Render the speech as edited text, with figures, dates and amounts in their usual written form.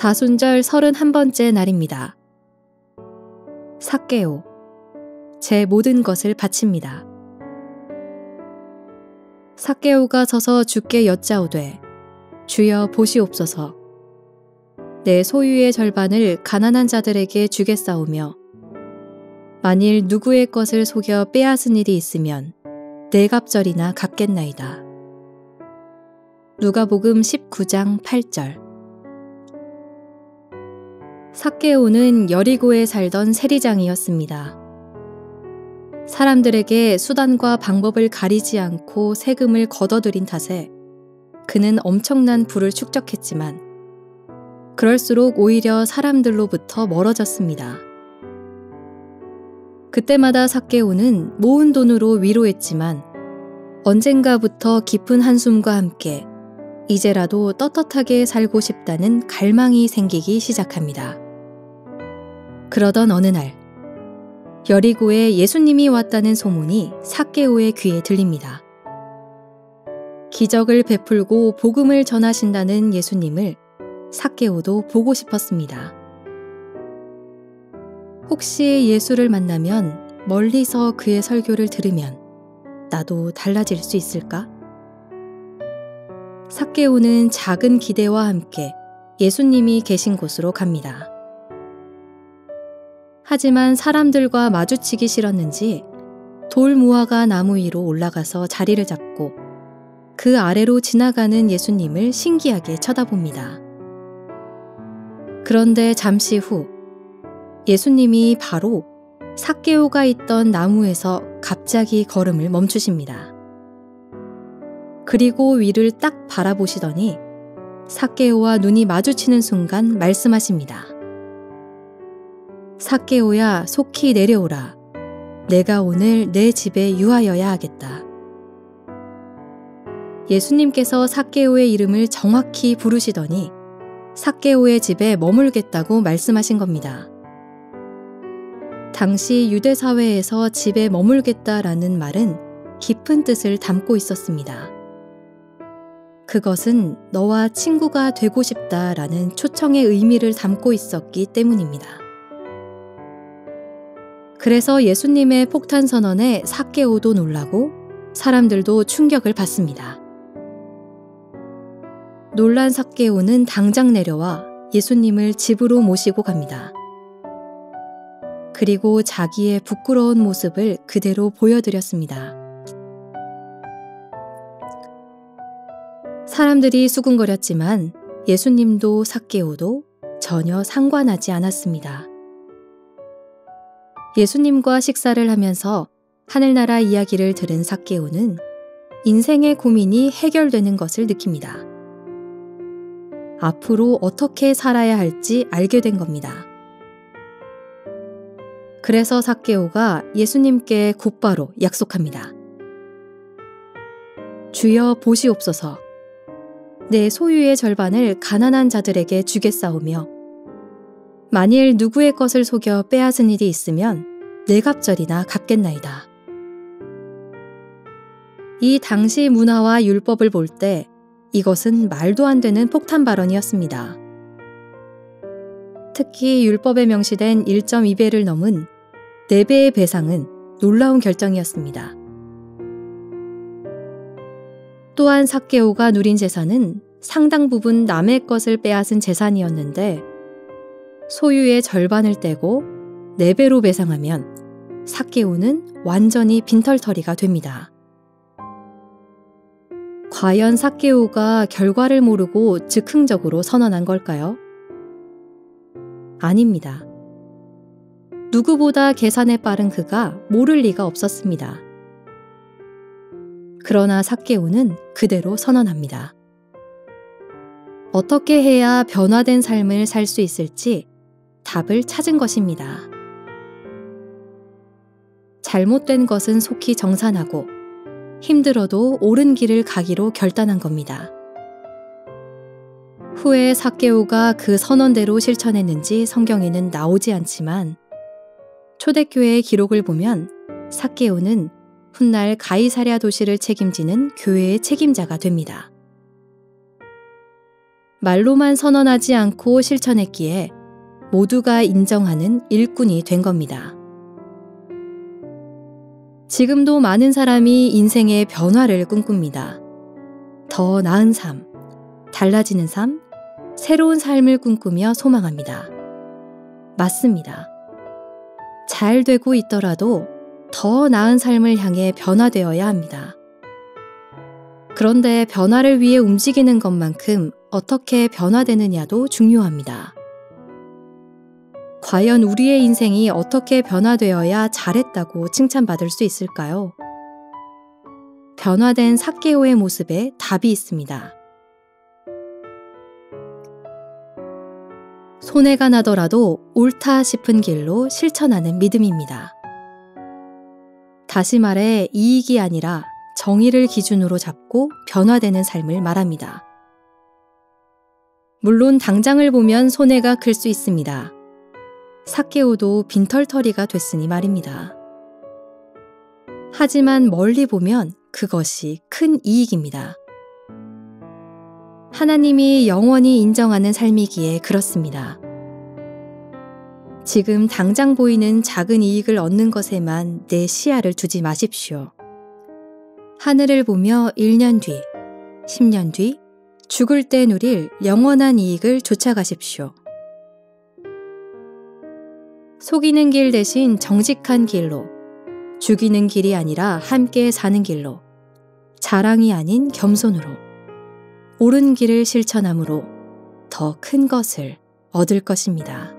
사순절 31번째 날입니다. 삭개오, 제 모든 것을 바칩니다. 삭개오가 서서 주께 여짜오되, 주여 보시옵소서. 내 소유의 절반을 가난한 자들에게 주겠사오며, 만일 누구의 것을 속여 빼앗은 일이 있으면 네 갑절이나 갚겠나이다. 누가복음 19장 8절. 삭개오는 여리고에 살던 세리장이었습니다. 사람들에게 수단과 방법을 가리지 않고 세금을 걷어들인 탓에 그는 엄청난 부를 축적했지만 그럴수록 오히려 사람들로부터 멀어졌습니다. 그때마다 삭개오는 모은 돈으로 위로했지만 언젠가부터 깊은 한숨과 함께 이제라도 떳떳하게 살고 싶다는 갈망이 생기기 시작합니다. 그러던 어느 날, 여리고에 예수님이 왔다는 소문이 삭개오의 귀에 들립니다. 기적을 베풀고 복음을 전하신다는 예수님을 삭개오도 보고 싶었습니다. 혹시 예수를 만나면 멀리서 그의 설교를 들으면 나도 달라질 수 있을까? 삭개오는 작은 기대와 함께 예수님이 계신 곳으로 갑니다. 하지만 사람들과 마주치기 싫었는지 돌무화과 나무 위로 올라가서 자리를 잡고 그 아래로 지나가는 예수님을 신기하게 쳐다봅니다. 그런데 잠시 후 예수님이 바로 삭개오가 있던 나무에서 갑자기 걸음을 멈추십니다. 그리고 위를 딱 바라보시더니 삭개오와 눈이 마주치는 순간 말씀하십니다. 삭개오야, 속히 내려오라. 내가 오늘 내 집에 유하여야 하겠다. 예수님께서 삭개오의 이름을 정확히 부르시더니 삭개오의 집에 머물겠다고 말씀하신 겁니다. 당시 유대 사회에서 집에 머물겠다라는 말은 깊은 뜻을 담고 있었습니다. 그것은 너와 친구가 되고 싶다라는 초청의 의미를 담고 있었기 때문입니다. 그래서 예수님의 폭탄 선언에 삭개오도 놀라고 사람들도 충격을 받습니다. 놀란 삭개오는 당장 내려와 예수님을 집으로 모시고 갑니다. 그리고 자기의 부끄러운 모습을 그대로 보여드렸습니다. 사람들이 수군거렸지만 예수님도 삭개오도 전혀 상관하지 않았습니다. 예수님과 식사를 하면서 하늘나라 이야기를 들은 삭개오는 인생의 고민이 해결되는 것을 느낍니다. 앞으로 어떻게 살아야 할지 알게 된 겁니다. 그래서 삭개오가 예수님께 곧바로 약속합니다. 주여 보시옵소서. 내 소유의 절반을 가난한 자들에게 주겠사오며 만일 누구의 것을 속여 빼앗은 일이 있으면 네 갑절이나 갚겠나이다. 이 당시 문화와 율법을 볼 때 이것은 말도 안 되는 폭탄 발언이었습니다. 특히 율법에 명시된 1.2배를 넘은 4배의 배상은 놀라운 결정이었습니다. 또한 삭개오가 누린 재산은 상당 부분 남의 것을 빼앗은 재산이었는데 소유의 절반을 떼고 4배로 배상하면 삭개오는 완전히 빈털터리가 됩니다. 과연 삭개오가 결과를 모르고 즉흥적으로 선언한 걸까요? 아닙니다. 누구보다 계산에 빠른 그가 모를 리가 없었습니다. 그러나 삭개오는 그대로 선언합니다. 어떻게 해야 변화된 삶을 살 수 있을지 답을 찾은 것입니다. 잘못된 것은 속히 정산하고 힘들어도 옳은 길을 가기로 결단한 겁니다. 후에 삭개오가 그 선언대로 실천했는지 성경에는 나오지 않지만 초대교회의 기록을 보면 삭개오는 훗날 가이사랴 도시를 책임지는 교회의 책임자가 됩니다. 말로만 선언하지 않고 실천했기에 모두가 인정하는 일꾼이 된 겁니다. 지금도 많은 사람이 인생의 변화를 꿈꿉니다. 더 나은 삶, 달라지는 삶, 새로운 삶을 꿈꾸며 소망합니다. 맞습니다. 잘 되고 있더라도 더 나은 삶을 향해 변화되어야 합니다. 그런데 변화를 위해 움직이는 것만큼 어떻게 변화되느냐도 중요합니다. 과연 우리의 인생이 어떻게 변화되어야 잘했다고 칭찬받을 수 있을까요? 변화된 삭개오의 모습에 답이 있습니다. 손해가 나더라도 옳다 싶은 길로 실천하는 믿음입니다. 다시 말해 이익이 아니라 정의를 기준으로 잡고 변화되는 삶을 말합니다. 물론 당장을 보면 손해가 클 수 있습니다. 삭개오도 빈털터리가 됐으니 말입니다. 하지만 멀리 보면 그것이 큰 이익입니다. 하나님이 영원히 인정하는 삶이기에 그렇습니다. 지금 당장 보이는 작은 이익을 얻는 것에만 내 시야를 두지 마십시오. 하늘을 보며 1년 뒤, 10년 뒤, 죽을 때 누릴 영원한 이익을 쫓아가십시오. 속이는 길 대신 정직한 길로, 죽이는 길이 아니라 함께 사는 길로, 자랑이 아닌 겸손으로, 옳은 길을 실천함으로 더 큰 것을 얻을 것입니다.